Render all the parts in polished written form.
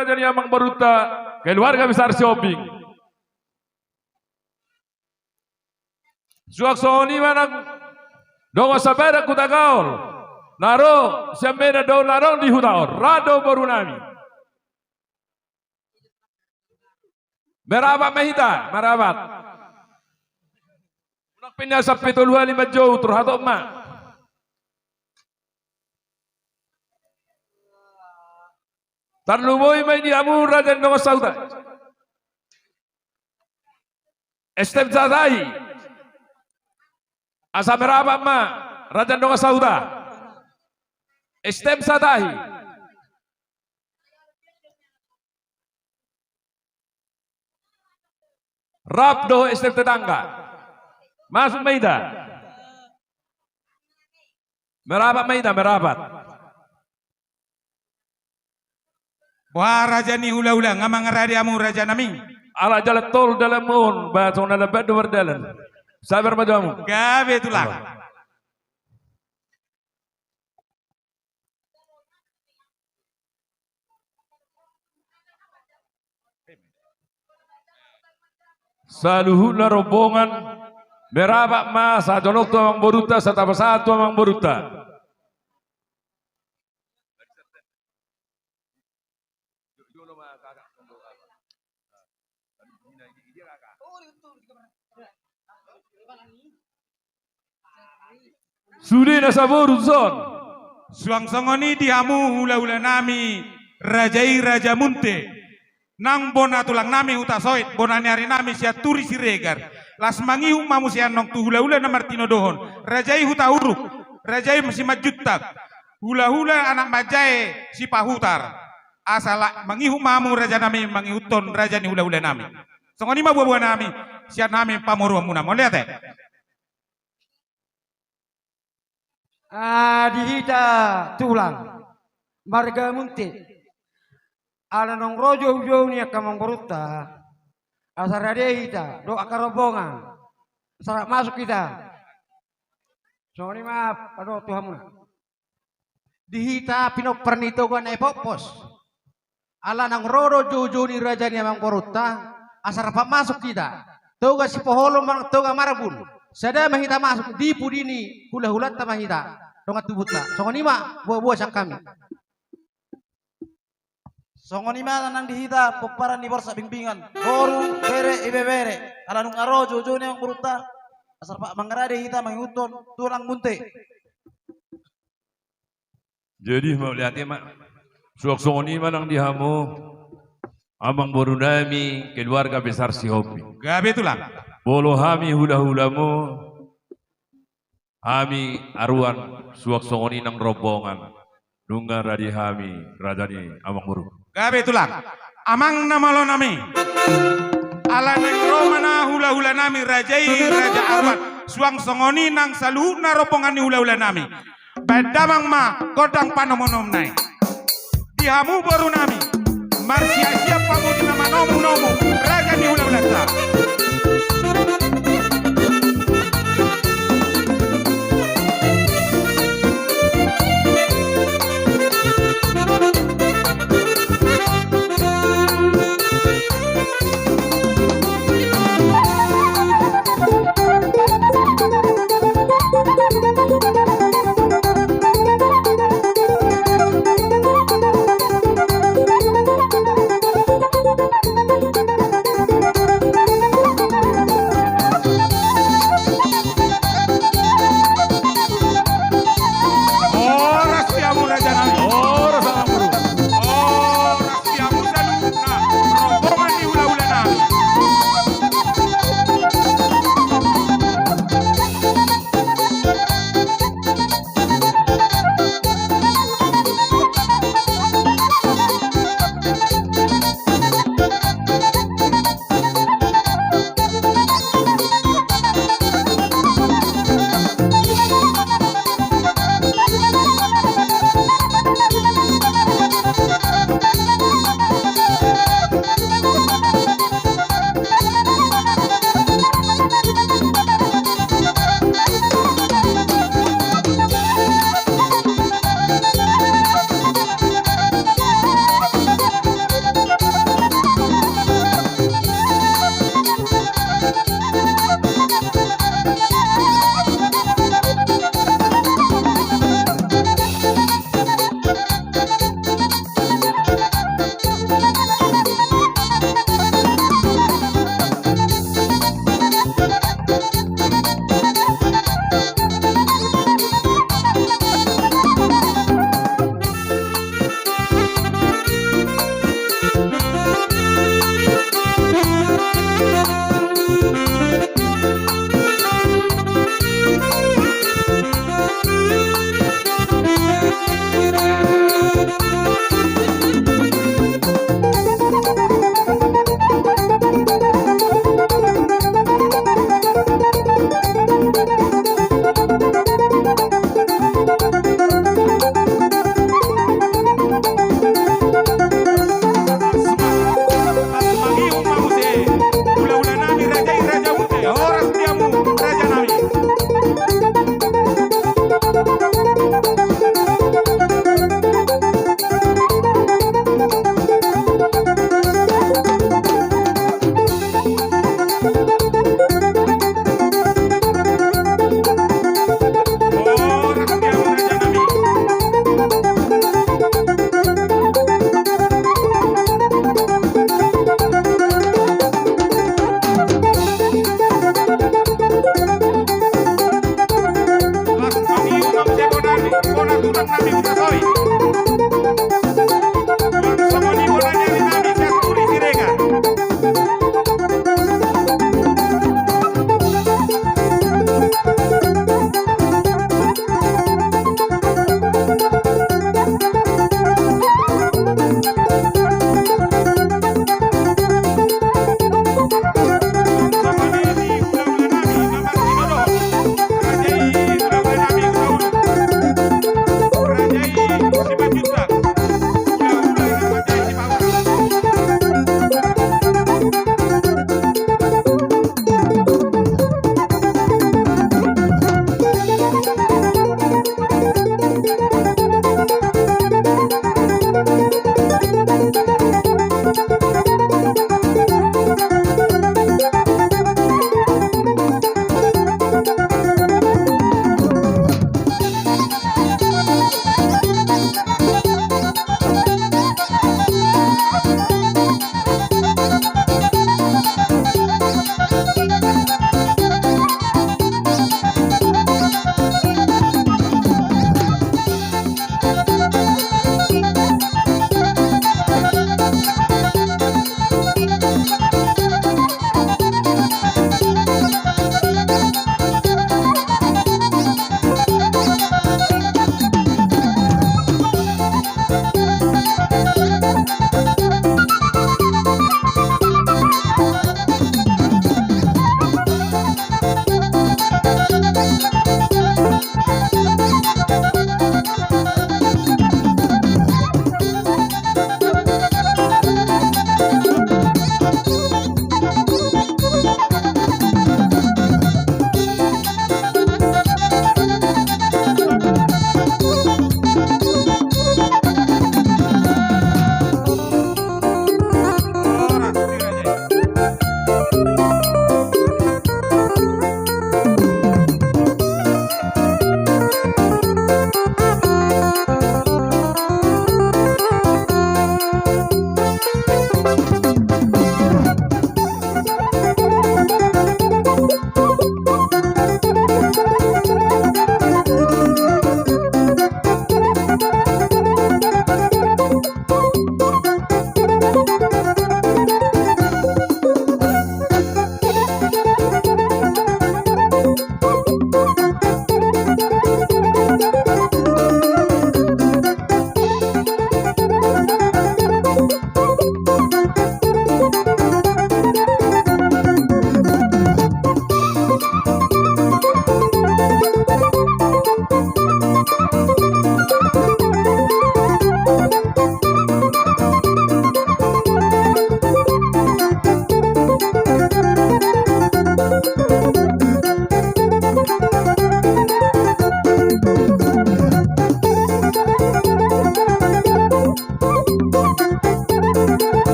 Raja ni Amang Baruta, keluarga besar Sioping. Suaksoni manang dong sabera kutagaol. Naro siamena do larong di hutaor. Rado Borunami. Merabat mahita, merabat. Unang pindah sa pituluhan 5 jauh turhato ma. Tarlumoy may di amu Raja Nongo Sauda. Estem Zadai. Asa meraba ma Raja Nongo Sauda. Estem Zadai. Rapdo estem tetangga. Masuk Maida. Merabat Maida merabat. Wah raja ni hula-hula ngamang radi amu raja nami. Ala jalan tol dalam mohon bahasa na lebat dua berdalan. Sabar majamu. Gabe itulah. Saluhuna rombongan merabak mas ajonok tu Amang Baruta satu satu Amang Baruta. Sudah nasabur zon. Suang songoni dihamu hula-hula nami rajai raja munte. Nang bona tulang nami huta soit bonani hari nami sia turi siregar. Las mangiu mamu sia nong tu hula-hula na Martino Dohon. Rajai huta huruf. Rajai masih majutak. Hula-hula anak majai si pahutar. Asala mangihu mamu raja nami mangihuton raja ni hula-hula nami. Songoni ma buah-buah nami sia nami pamoru amuna. Mau lihat Dihita tulang marga munti ala nong rojo ujo ni Amang Baruta asar hita do akarobongan sarak masuk kita so ni maaf aduh Tuhan dihita pinok pernito kan epopos ala nong rojo ujo ni raja ni Amang Baruta asar apa masuk kita toga si poholo toga marabun sada mahita masuk di pudini hula-hula ta mahita dongat tubuta songonima buah-buah sang kami songonima nang dihita peparan ni borsa bimbingan boru bere ibe bere ala nung aro jojo ni Amang Baruta asar pak mangrade hita manguton tulang munte. Jadi mau lihatnya mak suak songonima nang dihamu Amang Borunami keluarga besar Sihopi. Gabe itulah. Bolo hami hula-hulamu hami aruan suak songoni nang rombongan nunga radi hami rajani Amang Baru. Gabe itulah. Amang nama lo nami. Ala nang romana hula-hula nami rajai raja aruan suang songoni nang salu na rombongan ni hula-hula nami. Badamang ma kodang panomonom nai. Dihamu baru nami. Marsia siapa mu di nama nomu raja ni hula-hula ta.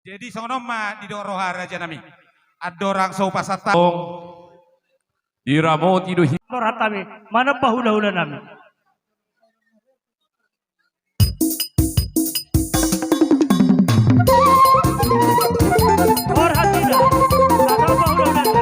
Jadi sonoma di doroha raja nami. Ada orang sau pasata. Iramo tido Hatami, mana pahula-hula namin. Or hatida, mana pahula-hula namin.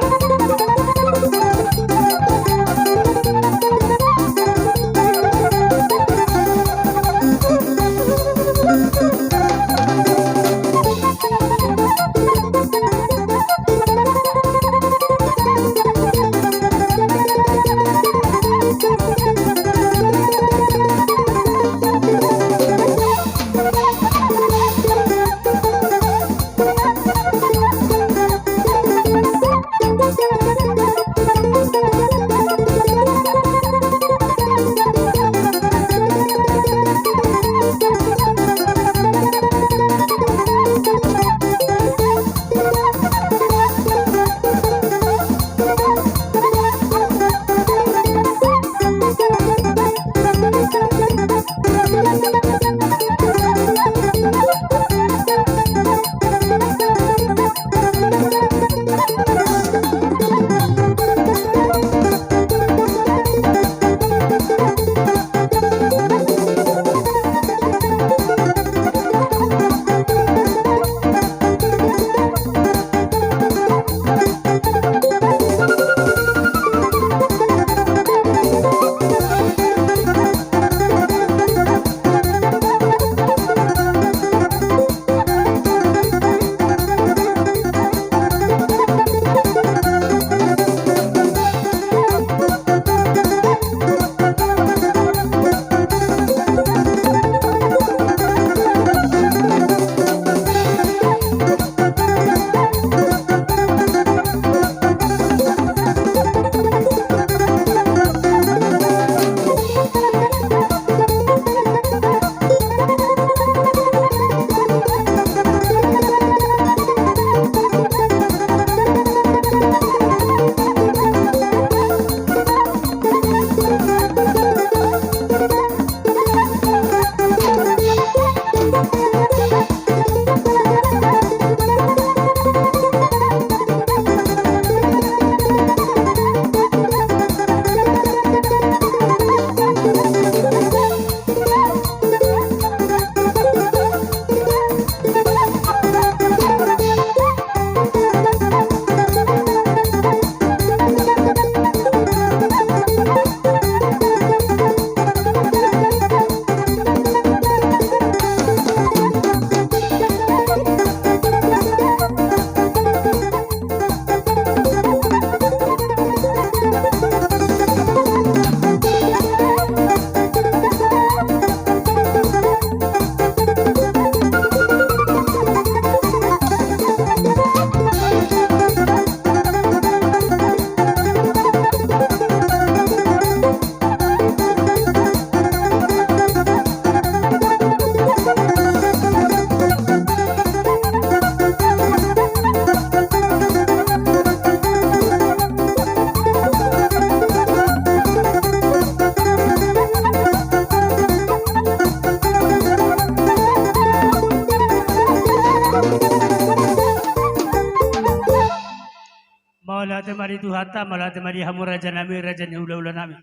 Malate mari duhata, malate mari hamu raja nami, raja ni ula-ula nami.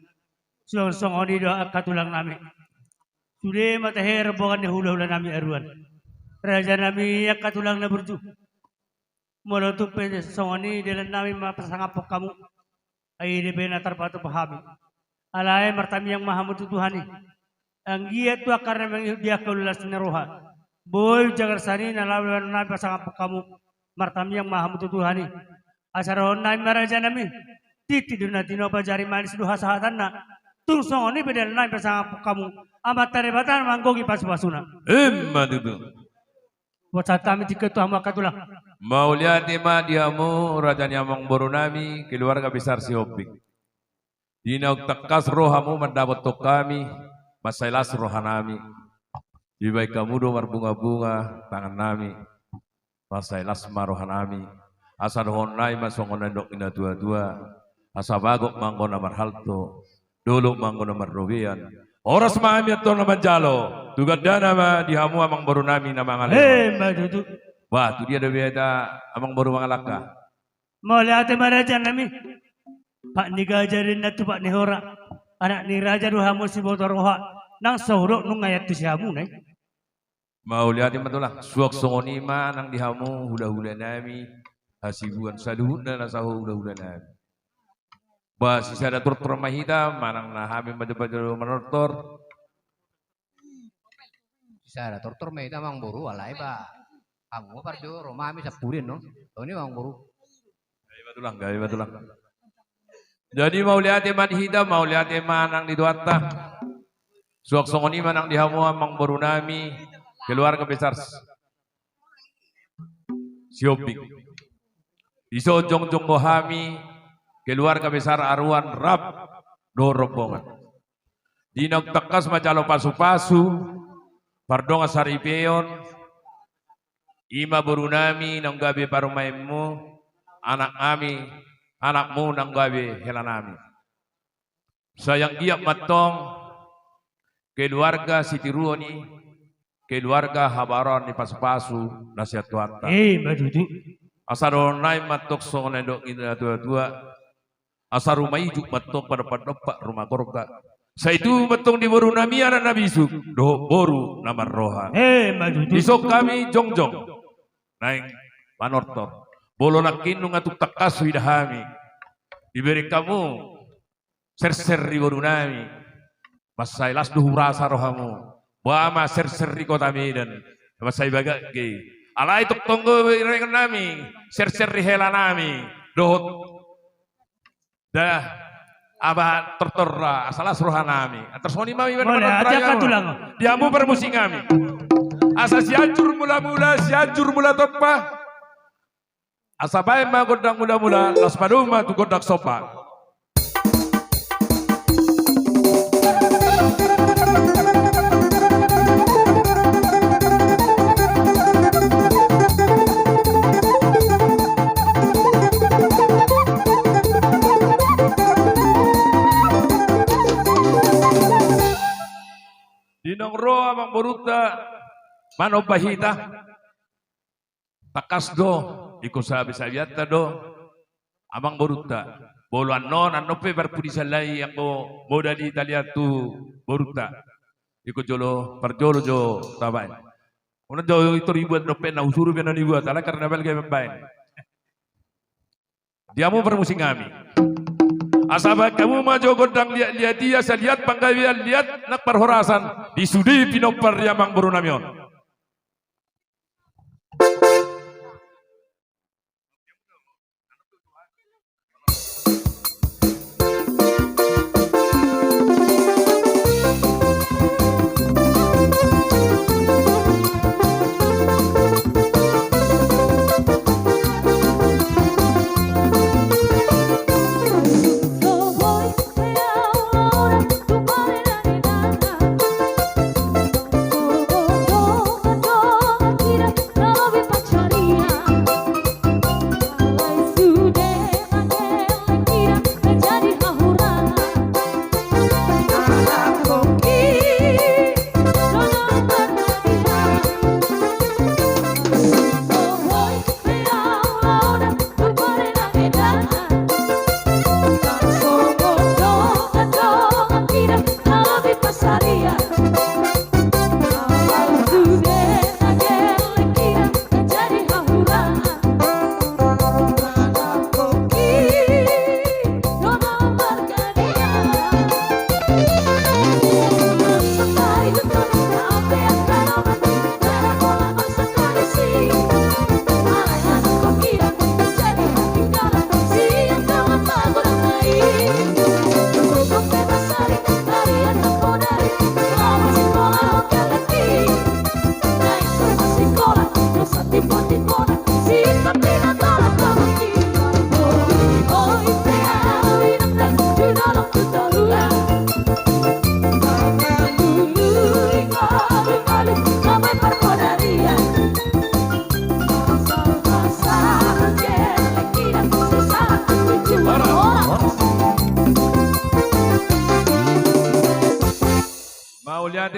Song oni doa katulang nami. Sudah mata her bokan ni hula-hula nami aruan. Raja nami yak katulang na berju. Mula tu pe song oni dalam nami mapasangapok kamu. Ay di bena tarpatu pahami. Alay martami yang maha mutu Tuhani. Ang giat tu akarna dia kaulas na roha. Boy jagar sani nalawan nami pasangapok kamu. Martami yang maha mutu Tuhani. Asaron nai maraja nami titi duna tino pajari manis duha sahatan na tung songoni bedel nai pasang kamu amat tarebatan manggogi pas-pasuna Itu. buat saat kami tiket tu hamba katulah Maulia tema diamu Raja Nyamang Borunami keluarga besar si Hopik. Dinaug tekas rohamu mendapat kami masailas rohanami. Ibai kamu do marbunga-bunga tangan nami masailas marohanami. Asa honai masongon ndok ina tua-tua asa bagok mangko na marhalto dulu mangko na marrobian oras maami ato na manjalo Tugat dana ma dihamu amang baru nami nama ngalema. Madudu. Wah, tu dia ada beda amang baru mangalaka. Mula ate marajan nami. Pak ni gajarin na tu Pak ni hora. Anak ni raja duhamu si motor roha. Nang saurok nung ngayat tu si hamu nai. Mau lihat betul lah. Suak songoni ma nang dihamu hula-hula nami. Hasibuan saduhun na nasahu hula-hula nami. Bah sisa ada tur mahita manang nahami baju-baju menortor. Sara tortor may tamang buru alay ba. Kamu parjo romami sa purin no. Ini mang buru. Gaya betul lah. Jadi mau lihat iman hida, mau lihat iman nang di duata. Suak songoni manang dihamu amang baru nami keluarga besar Siopik. Iso jong bohami keluarga besar Arwan Rab do rombongan. Dinag takas macalo pasu-pasu. Pardong asaripeon, ima burunami nang gabi parumaimu, anakmu nang gabi helanami. Sayang giyak matong, keluarga Sitiruoni, keluarga Habaron di pasu-pasu nasihat tuata. Madudu. Asaronay matok songendok ina tua-tua, asarumaiju matok pada rumah korga. Sa itu betong di boru nami anak nabi isuk do boru nama roha. Madudu. Isok kami jongjong naing panortor. Bolo nakin nung atuk takas widahami. Diberi kamu ser-ser di boru nami. Masai las duhu rasa rohamu. Bama ser-ser di kota Medan. Masai bagak ke. Alai tuk tonggo rekan nami. Ser-ser di hela nami. Dohot. Dah. Aba tertora asalah suruhanami tersoni mami Mula aja katulang. diamu permusingami asa siajur mula topa asa bae ma godang mula las paduma tu godak sopa. Dinong roa mang boruta mano bahita takas do ikusabi sabiata do amang boruta boluan non anope berpudi salai yang bo moda di Italia tu boruta ikut jolo perjolo jo tabain una jo itu ribuan nope na usuru bena ribuan tala karena belga membain diamu permusingami. Asaba kamu maju godang lihat dia saya lihat panggawian lihat nak perhorasan di sudi pinopar yang baru namion. Oh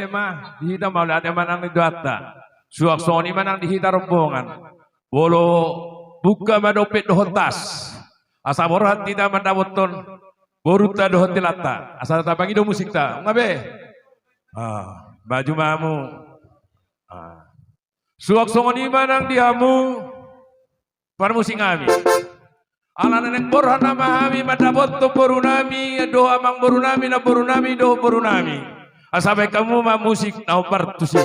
mah dihita maulate manang ni duata. Suak soni manang dihita rombongan. Bolo buka madopet dohotas. Asa borhat tidak mandaboton. Boruta dohotilata. Asa tabangi do musik ta. Ngabe. Baju mamu. Suak soni manang dihamu. Parmusing kami. Ala nenek borhan nama kami madabot to borunami doa mang borunami na borunami do borunami. Asabai kamu ma musik na partusi.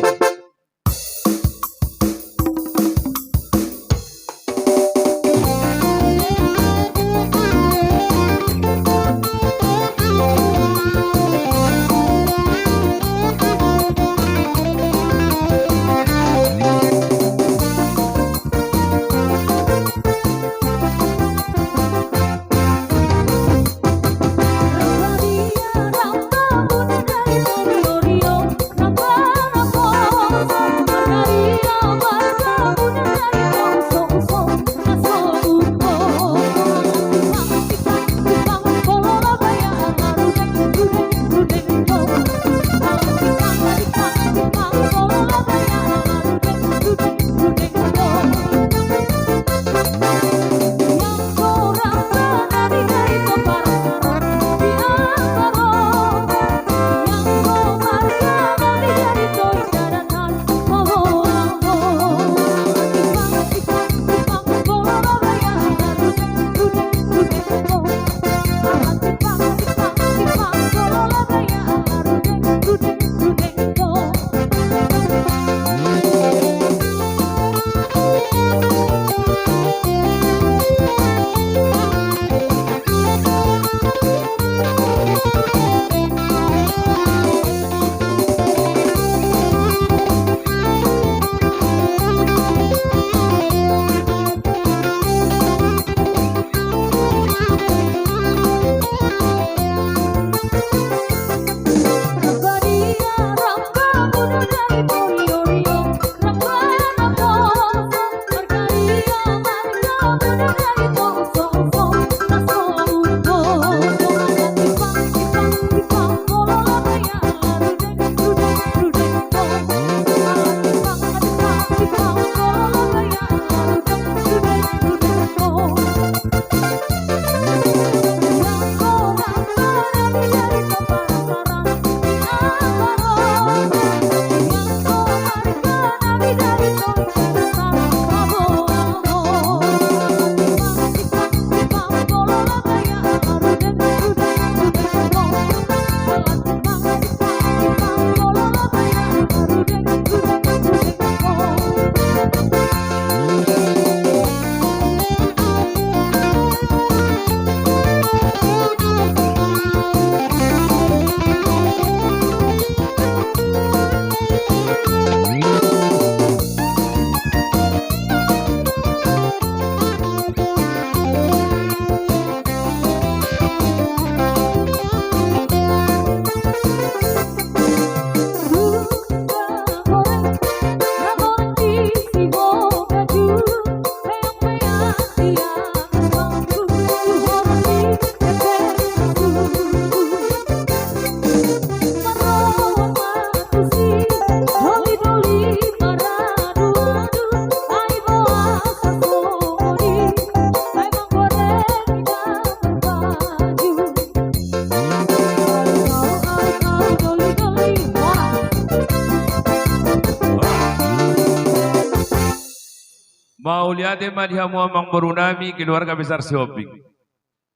Mauliade madihamu amang borunami keluarga besar Sioping.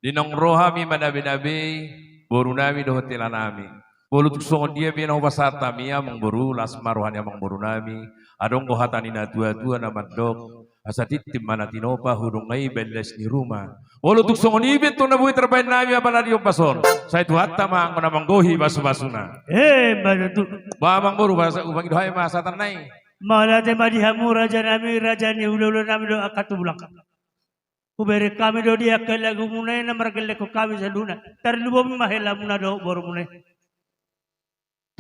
Dinong rohami madabe-dabe borunami do hotelanami. Bolutuk songon dia biena wasata mia amang boru lasma rohani amang borunami. Adong gohatani na tua-tua na mandok. Asatitim mana tinopa hudung ngai beles di rumah. Bolutuk songon ibet to na buhi terbaik nami apalagi yung pason. Saya tu hatta mang menamang gohi basu-basuna. Bantu. Ba amang boru bahasa ubang dohay masa tanay. Malate madihamu raja ni ulu nami do akatulak. Ubere kami do dia kelagu munai na margelle ko kami saluna. Terlubo mahela muna do boru munai.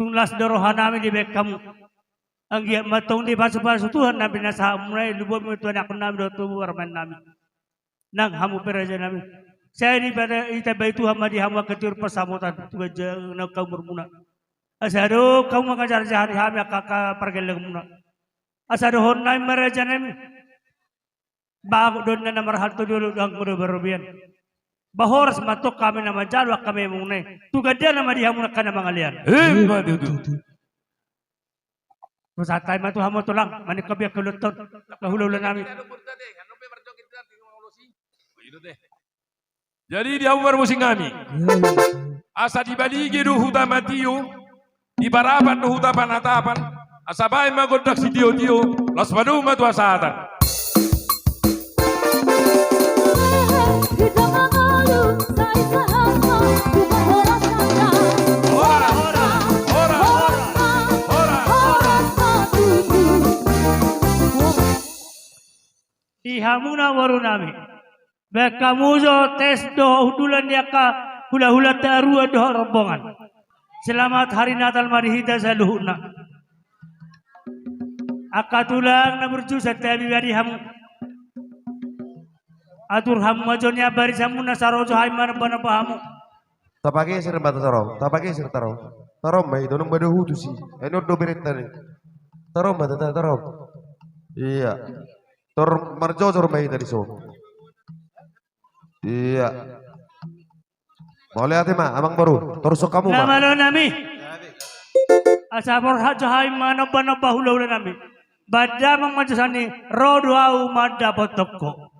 Tunglas do rohanami di bek kamu. Ang giat matong di pasu-pasu Tuhan nabi nasa munai lubo mo tuan aku nami do tubu warman nami. Nang hamu peraja nami. Saya ini pada ita baitu hamadi hamu ketur pasamutan tuga jang na kaumur muna. Asado kau mengajar jahari kami kakak pergelang muna. Asado honai merajanem. Bago doon na namarhal to dulu ang kudo berubian. Bahoras matok kami na majalwa kami munay. Tugadya na madiha muna ka na mga liyan. Madudu. Masatay matu hamo to lang. Manikabya kuluton. Kahululan namin. Jadi dia bermusing kami. Asa dibaligi do huta matiyo. Di barapan do huta panatapan. Asa bay magodak si dio. Las madu matu asatan. Ihamuna waru nami. Bekamuzo tes do udulan yaka hula-hula tarua do rombongan. Selamat hari Natal marihita sa luhuna. Akatulang na berju sa tabi bari hamu. Atur hamu majonya bari samu na sarojo haiman panapahamu. Tapake sir bata taro, tapake sir taro. Taro mai donong bada hutu si. Eno do berita ni. Taro bata taro. Iya. Tor marjojor mai dari so. Iya. Boleh ate ma, amang baru. Torso kamu ma. Namalo nami. Asapor hajo haiman panapahulaw nami. Bada mang majasani rodo au mada potokko.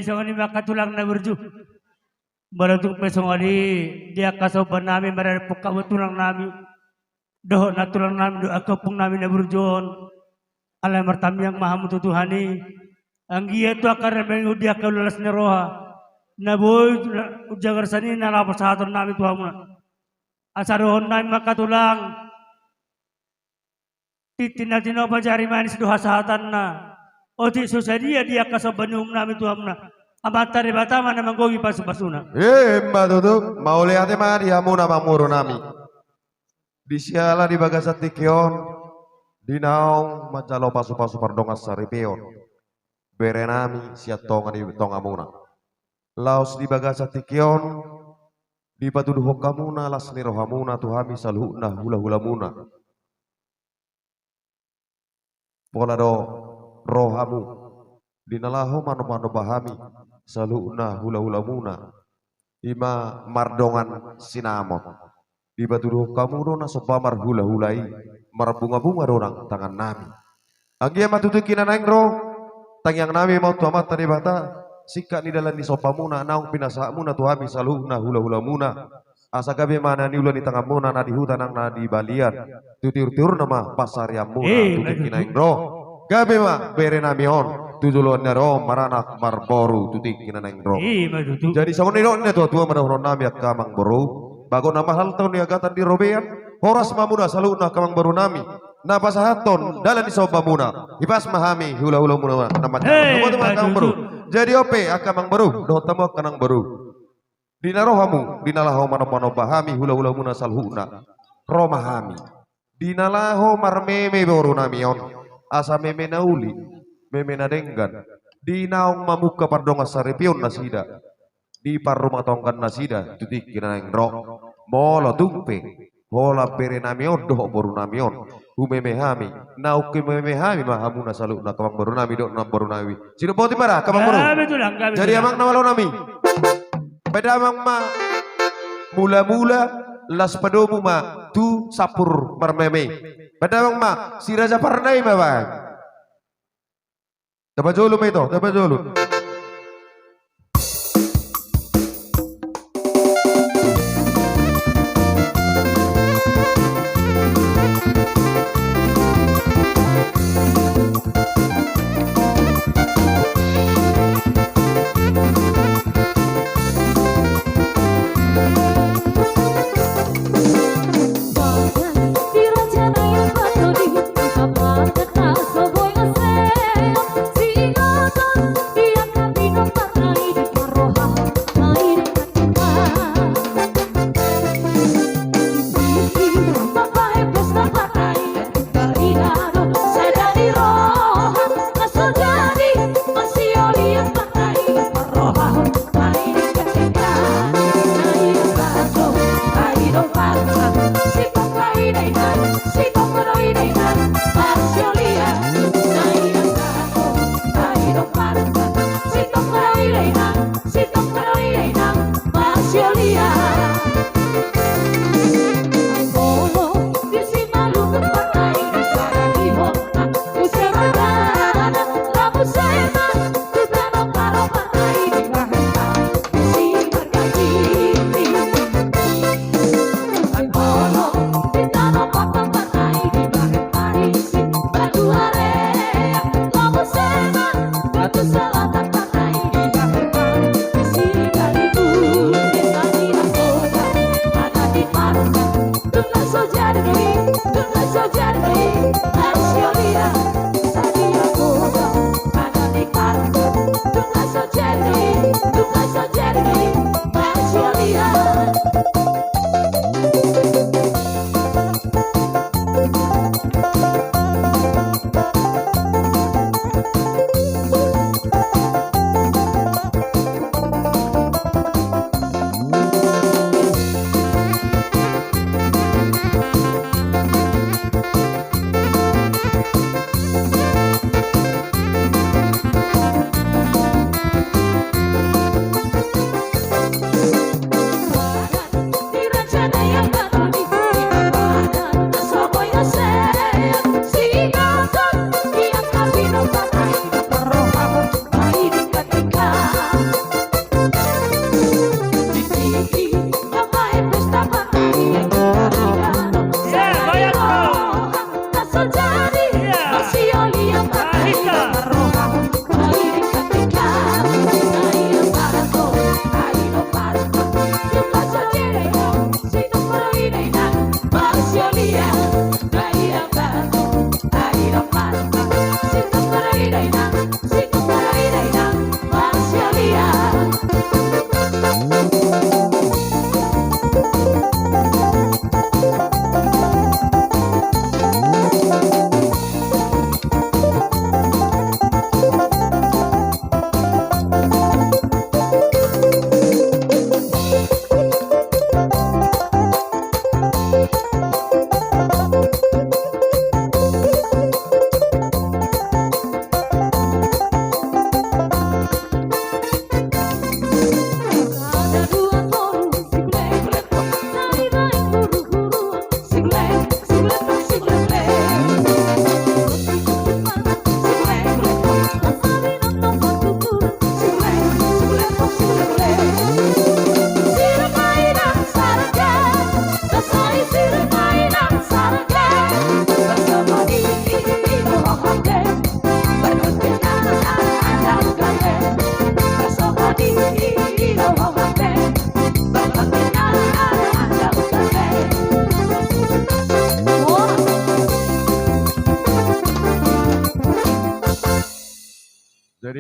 songoni makatulang na burju. Baratung pesongoni dia kasopan namin mararapok kawatulang namin. Doh natulang namin do akapong namin na burjon. Alay martamyang mahamutu Tuhani. Ang iya tu akar mengu dia kaulalas ni roha. Naboy ujagar sani na lapasaton namin Tuhan mo. Asarohon namin makatulang. Titina-tino pa jari manis doha sahatan na. O ti susadia dia kasobanum namin Tuhan mo. Amata ri batama na manggogi pasu-pasuna. Madudu, mauli ate mari hamuna mamuro nami. Di siala di bagasat tikion, di naong macalo pasu-pasu pardongas saripion. Berenami siat tonga di tongamuna. Laos di bagasat tikion, di patuduh hokamuna las nirohamuna tuhami salhuna hula-hula muna. Pola do rohamu, dinalaho mano-mano bahami salhuna hula-hula muna. Ima mardongan sinamot. Di patuduh kamu na sopamar hula-hulai, marbunga-bunga dorang tangan nami. Anggia matutukin na ro, tangyang nami mau tuamat tadi bata, sika ni dalan ni sopamuna naung pinasa muna tuhami salhuna hula-hula muna. Asa gabi mana ni ulan di tengah muna na di hutan na di balian. Tutur-tur nama pasar yang muna tutukin na ro. Gabi ma bere nami on. Tujuan ro maranak marboru tutukin na ro. Jadi sa uniro ni tua madahon nami at kamang boru. Bago na mahal taon ni agatan di robean. Horas mamuna saluna kamang boru nami. Napasahaton dalan di soba muna. Ipas mahami hula-hula muna naman. Jadi ope akamang boru. Doh tamo kanang boru. Dinarohamu, dinalaho mano-mano bahami hula-hula muna salhuna. Romahami. Dinalaho marmeme boru namion. Asa meme nauli, meme nadenggan. Dinaong mamuka pardonga saripion nasida. Di parrumah tongkan nasida, tutik kinanang rok. Molo tumpe, hola pere namion doh boru namion. Umeme hami, nauke meme hami mahamuna salhuna kamang boru nami dok nam boru nami. Sino poti marah kamang boru. Jadi amang nawalo nami. Pedamang ma mula-mula las padomu ma tu sapur marmeme. Pedamang ma si Raja Parnai ma ba. Dapat jolo ma ito, dapat jolo.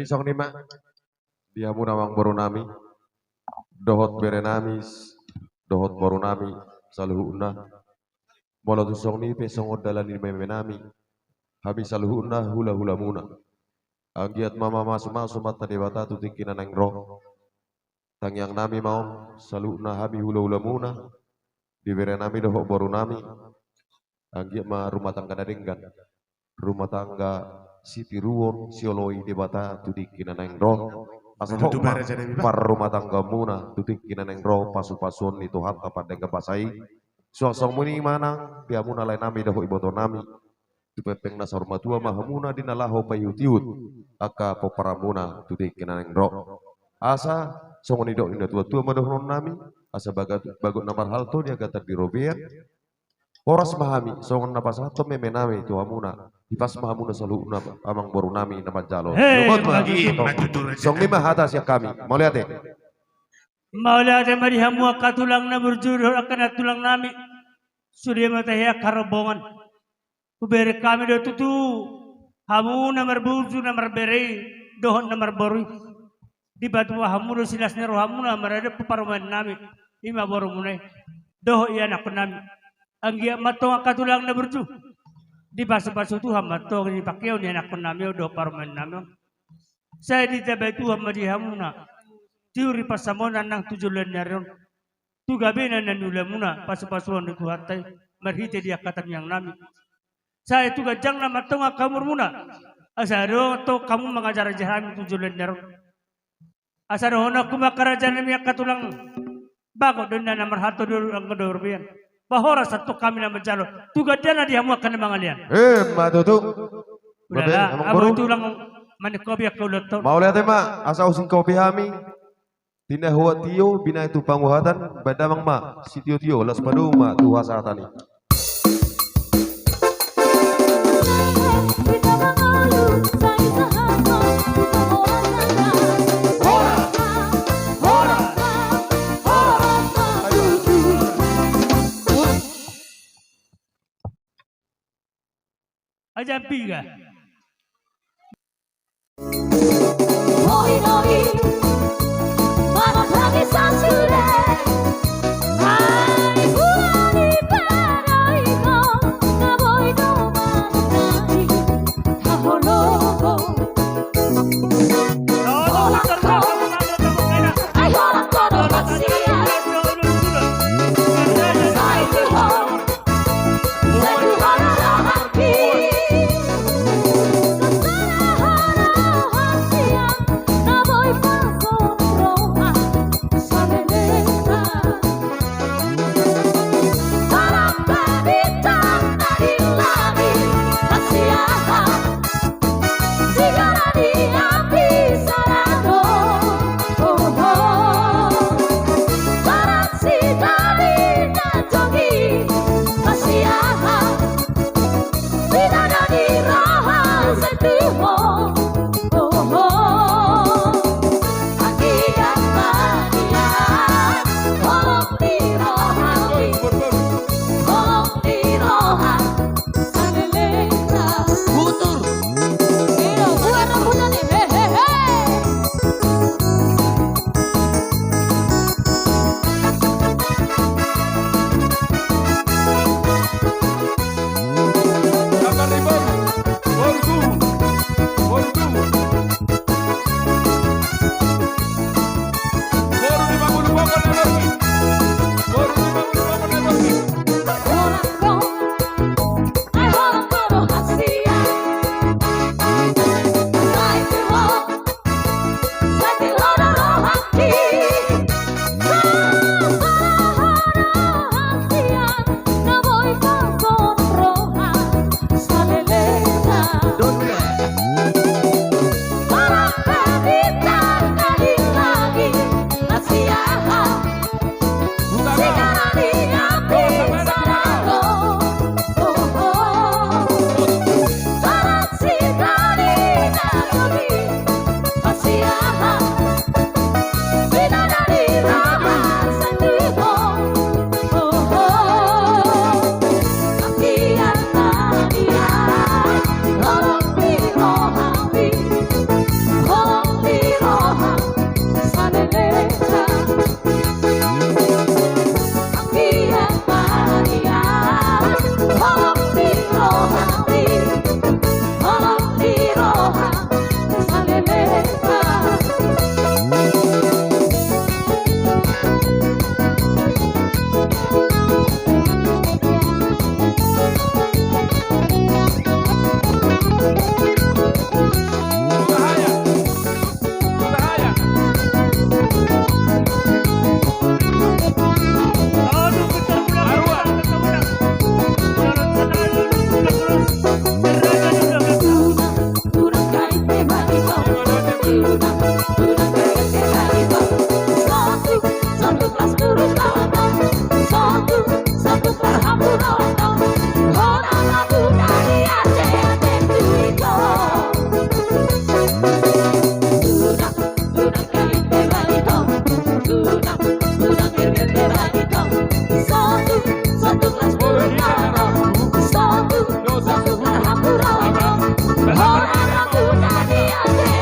song nima diamu nawang borunami dohot berenamis dohot borunami saluhuna mola tu song ni pe song odalan ni memenami habis saluhuna hula hula muna agiat mama masu masu mata dewata tu tingkina nang roh tang yang nami mau saluhuna habi hula hula muna di berenami dohot borunami agiat ma rumah tangga dadenggan rumah tangga Siti Ruwon sioloi debata tudik kinaneng roh asa hokma par rumah tangga muna tudik kinaneng roh pasu-pasun itu hatta pada kepasai suasong muni manang dia muna lain nami daho iboto nami tupepeng nasar matua mahamuna dinalaho payutiut aka poparamuna tudik kinaneng roh asa songoni dok indah tua-tua madohon nami asa bagot namar halto dia gatar di robea Horas mahami, songon na pasato memenami itu amuna. Ipas mahamuna salu na amang borunami na majalo. Song lima hata siya kami. Mau lihat Mau lihat marihamu katulang na berjurur akan tulang nami. Sudah matahia karobongan. Kuberi kami do tutu. Hamu na marbuzu na marberi. Dohon na marborui. Di batu hamu do silas nero hamu na marade paparuman nami. Ima borumune. Doho iya nak nami. Anggia matong katulang na berju di pasu-pasu Tuhan matong ni pakeo ni anak penamio do parmen namio saya di tabe Tuhan madihamuna tiuri pasamona nang tujulan nyaron tu gabena nanulamuna pasu-pasuan di kuhatai marhite dia katan yang nami saya tu gajang na matong kamur muna asaro to kamu mengajar jahan tujulan nyaron asaro hona kumakarajan ni katulang bago denda nomor hatu dulu ang kedorbian bahora satu kami nama jalo tugadana dia mu akan mangalian matutu udah abu itu lang manikobi aku leton mau lihat ma asa using kopi hami tina huwa tio bina itu panguhatan badamang ma si tio las padu ma tuha saatani aja piga Noi vamos a deshacerle Ay, buoni paraino Na voy domani Taho loco Ay, hola todo vacía Sai tu hara happy Sana hara hasia Na voy paso tunang tunang bergendera hitam. Satu kelas berdarah, satu berhamburan. Orang aku jadi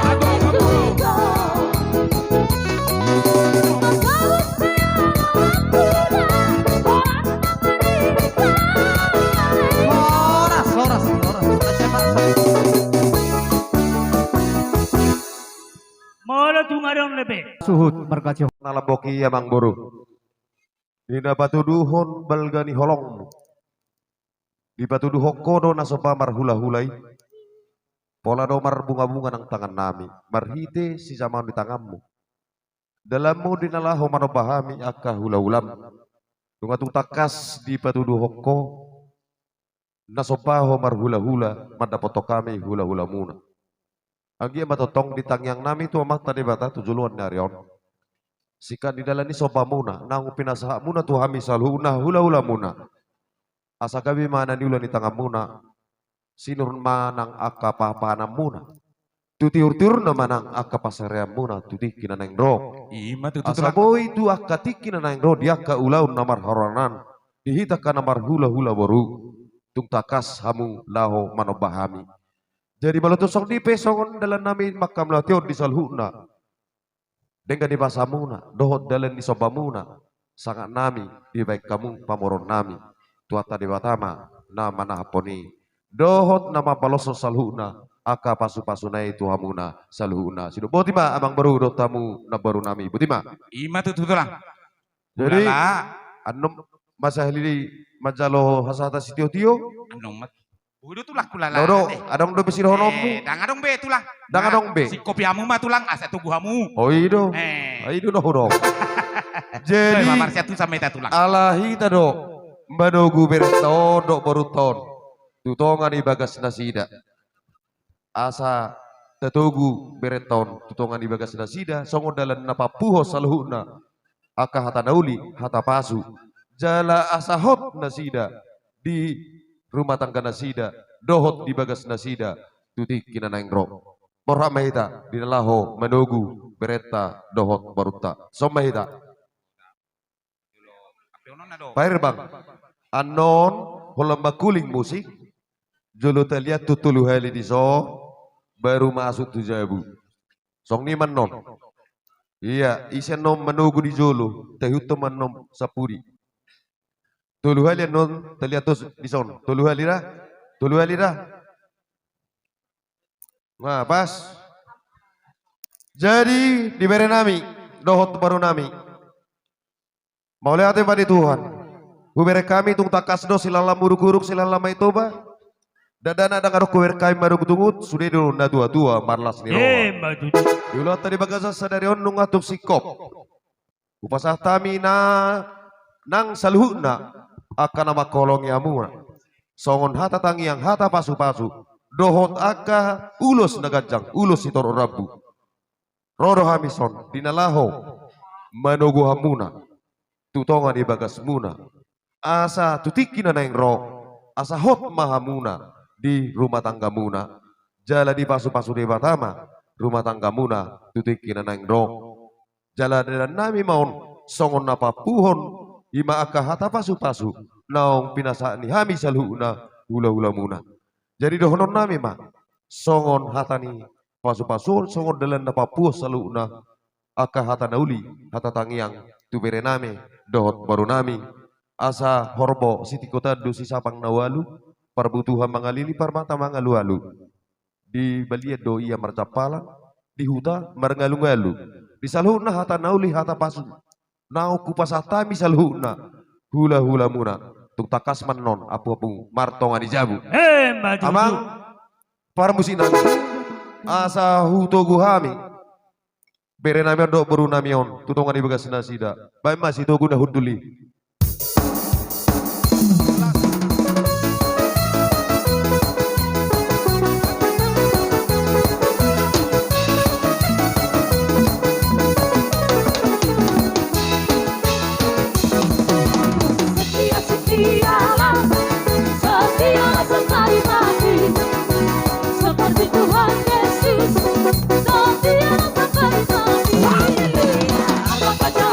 adik juga. Soras. Mula tumarong lebe. Suhut berkaci. Nalaboki Amang Boru. Dina patuduhon balgani holong. Di patuduh kono nasopa marhula-hulai. Pola domar bunga-bunga ng tangan nami. Marhite si zaman di tanganmu. Dalammu dinalaho manopahami akka hula-hulam. Tungatung takas di patuduh ko. Nasopaho marhula-hula. Mandapoto kami hula-hula muna. Agi matotong di tangyang nami tu amak tadi bata tujuluan narion. Sikan di dalam ni sopa muna, nang pinasaha muna tu hami salhuna hula-hula muna. Asa gabi mana niulan di tangga muna, sinurun manang akka papanam muna. Tutiur-tiur na manang akka pasaream muna, tuti kinanang ro. Ima tu Asa boy tu akka tikin na ro, dia ka ulaun namar haranan, dihita ka namar hula-hula boru. Tung takas hamu laho manobahami. Jadi balu tu sok di pesongon dalam nami makam latior di salhuna. Dengan di bahasa muna, dohot dalam di soba muna, sangat nami di baik kamu pamoron nami, tuata di batama, nama nahaponi, dohot nama paloso salhuna, aka pasu-pasu nai tuhamuna salhuna. Sido botima amang baru dotamu na baru nami, botima. Ima tu tulang. Jadi Ulala. anum masa hili majalo hasata sitio-tio, Anong mat. Udah tulang kulala. dodo adong do besir honommu, Dangadong be tulang. dangadong be. Si kopiamu mah tulang asa tubuhamu. Oh ido, Eh. ido doh. Jadi Jadi mamar siatu sama eta tulang. alahi tado manogu berto dok baruton tutongan di bagas nasida asa tetugu bereton tutongan di bagas nasida songo dalan napapuho salhuna aka hata nauli hata pasu jala asa hot nasida di rumah tangga nasida dohot di bagas nasida tuti kinanaing ro morhamahita dinalaho manogu bereta dohot baruta somahita. Pair bang, anon holam bakuling musik, jolo taliat tutulu hali di so, baru masuk tu jabu. Song ni manon, iya isen nom menunggu di jolo, tehuto manom sapuri. Tulu hali anon taliat tus di son, tulu hali dah. Nah pas, jadi diberi nami, dohot baru nami. Maulia ate pada Tuhan. Kubere kami tung takas do silala muruk-uruk silala mai toba. Dadana dangar kuber kami baru kutungut sudah dulu na tua-tua marlas ni roa. Maju. Dulu tadi bagasa sadari on nung atuk sikop. Upasah tami na nang salhuna akan nama kolong yamuna. Songon hata tangiang hata pasu-pasu. Dohot aka ulus nagajang ulus itor rabu. Roro hamison dinalaho manogu hamuna. Tutongan di bagas muna, asa tutiki na naing ro, asa hot mahamuna di rumah tangga muna, jala di pasu-pasu di batama, rumah tangga muna, tutiki na naing ro, jala dan nami maun songon napa puhon, ima aka hata pasu-pasu, naong pinasa ni hami salhuna, hula-hula muna. Jadi dohonon nami ma, songon hata ni pasu-pasu, songon dalan napa puh salhuna, aka hata nauli, hata tangiang, tu bere nami. Dohot baru nami asa horbo siti kota dusi sapang nawalu perbutuhan mangalili parmata mangalu-alu di baliat do ia marcapala di huta marangalu-ngalu di salhuna hata nauli hata pasu nau kupasata mi salhuna hula-hula muna tung takas manon apu-apu martonga di jabu Maju. amang parmusinan asa huto guhami bere nami do baru namion tutongan di bagas nasida bae masih to guna huduli Setialah, setia sampai mati. Seperti Tuhan Yesus, setia sampai mati. Apa kacau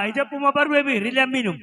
Ija puma baru ebi, rilia minum.